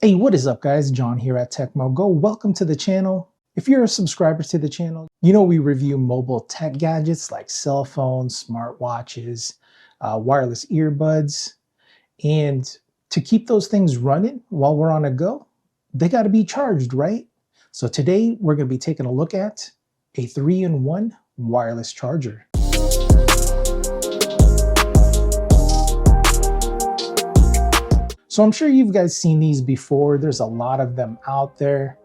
Hey, what is up guys? John here at TEMU. Welcome to the channel. If you're a subscriber to the channel, you know we review mobile tech gadgets like cell phones, smartwatches, wireless earbuds, and to keep those things running while we're on a go, they got to be charged, right? So today we're going to be taking a look at a 3-in-1 wireless charger. So I'm sure you guys seen these before. There's a lot of them out there,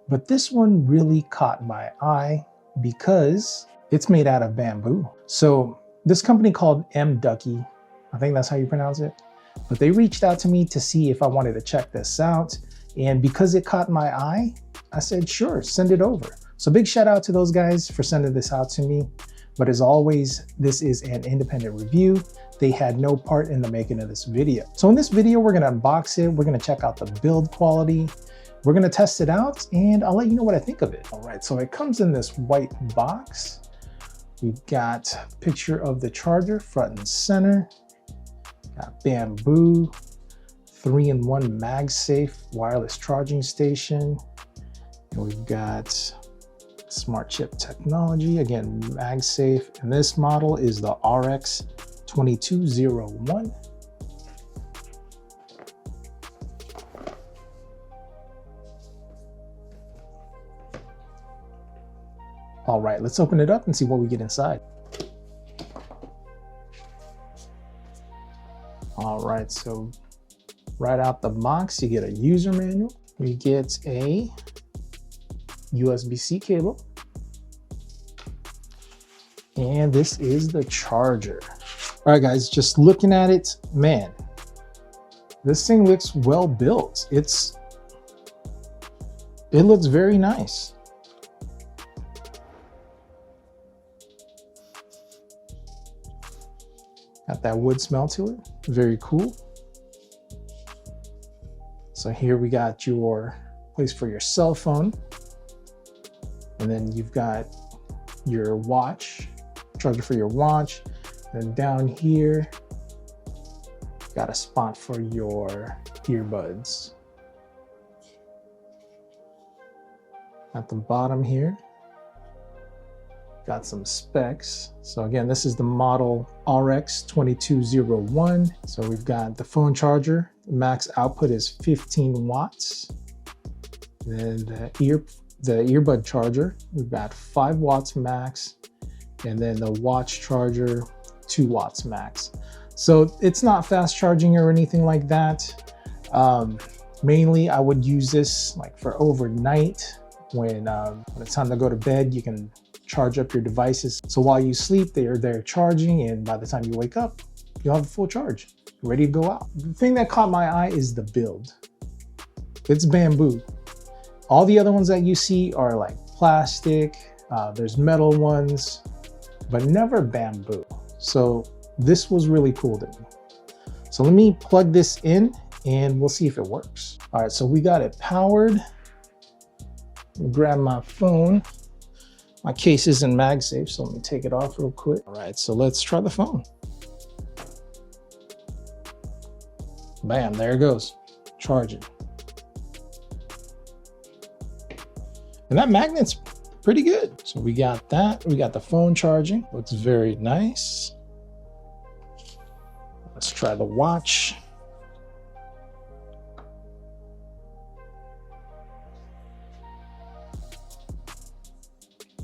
but this one really caught my eye because it's made out of bamboo. So this company called MDukey, I think that's how you pronounce it, but they reached out to me to see if I wanted to check this out. And because it caught my eye, I said, sure, send it over. So big shout out to those guys for sending this out to me. But as always, this is an independent review. They had no part in the making of this video. So in this video, we're gonna unbox it. We're gonna check out the build quality. We're gonna test it out and I'll let you know what I think of it. All right, so it comes in this white box. We've got a picture of the charger front and center. Got bamboo, 3-in-1 MagSafe wireless charging station. And we've got smart chip technology, again, MagSafe. And this model is the RX2201. All right, let's open it up and see what we get inside. All right, so right out the box, you get a user manual. You get a USB-C cable. And this is the charger. All right, guys, just looking at it, man, this thing looks well built. It looks very nice. Got that wood smell to it, very cool. So here we got your place for your cell phone. And then you've got your watch, charger for your watch. And down here, got a spot for your earbuds. At the bottom here, got some specs. So again, this is the model RX2201. So we've got the phone charger. The max output is 15 watts. Then the earbud charger, we've got 5 watts max. And then the watch charger, 2 watts max. So it's not fast charging or anything like that. Mainly I would use this like for overnight when it's time to go to bed. You can charge up your devices. So while you sleep, they're there charging, and by the time you wake up, you'll have a full charge, ready to go out. The thing that caught my eye is the build. It's bamboo. All the other ones that you see are like plastic, there's metal ones, but never bamboo. So this was really cool to me. So let me plug this in and we'll see if it works. All right, so we got it powered. Grab my phone. My case isn't MagSafe, so let me take it off real quick. All right, so let's try the phone. Bam, there it goes, charging. And that magnet's pretty good. So we got that, we got the phone charging, looks very nice. Let's try the watch.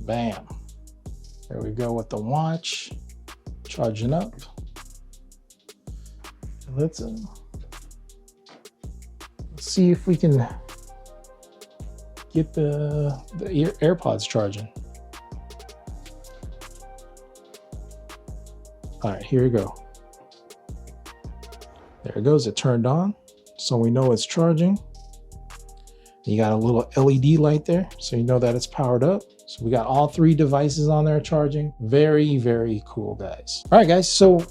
Bam, there we go with the watch, charging up. Let's see if we can get the AirPods charging. All right, here we go. There it goes, it turned on. So we know it's charging. You got a little LED light there, so you know that it's powered up. So we got all 3 devices on there charging. Very, very cool, guys. All right, guys, so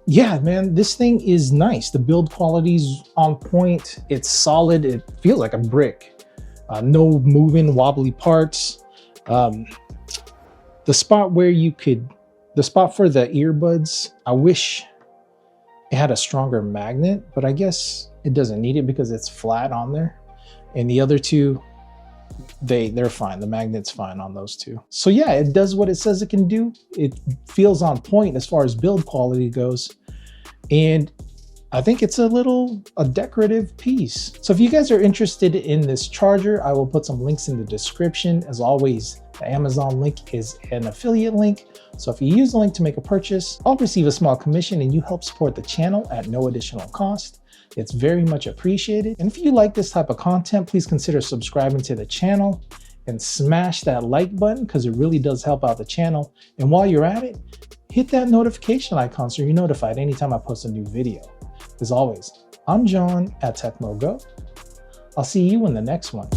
yeah, man, this thing is nice. The build quality's on point. It's solid, it feels like a brick. No moving wobbly parts. The spot for the earbuds, I wish it had a stronger magnet, but I guess it doesn't need it because it's flat on there. And the other two, they're fine. The magnet's fine on those two. So yeah, it does what it says it can do. It feels on point as far as build quality goes. And I think it's a decorative piece. So if you guys are interested in this charger, I will put some links in the description. As always, the Amazon link is an affiliate link. So if you use the link to make a purchase, I'll receive a small commission and you help support the channel at no additional cost. It's very much appreciated. And if you like this type of content, please consider subscribing to the channel and smash that like button because it really does help out the channel. And while you're at it, hit that notification icon so you're notified anytime I post a new video. As always, I'm John at TEMU. I'll see you in the next one.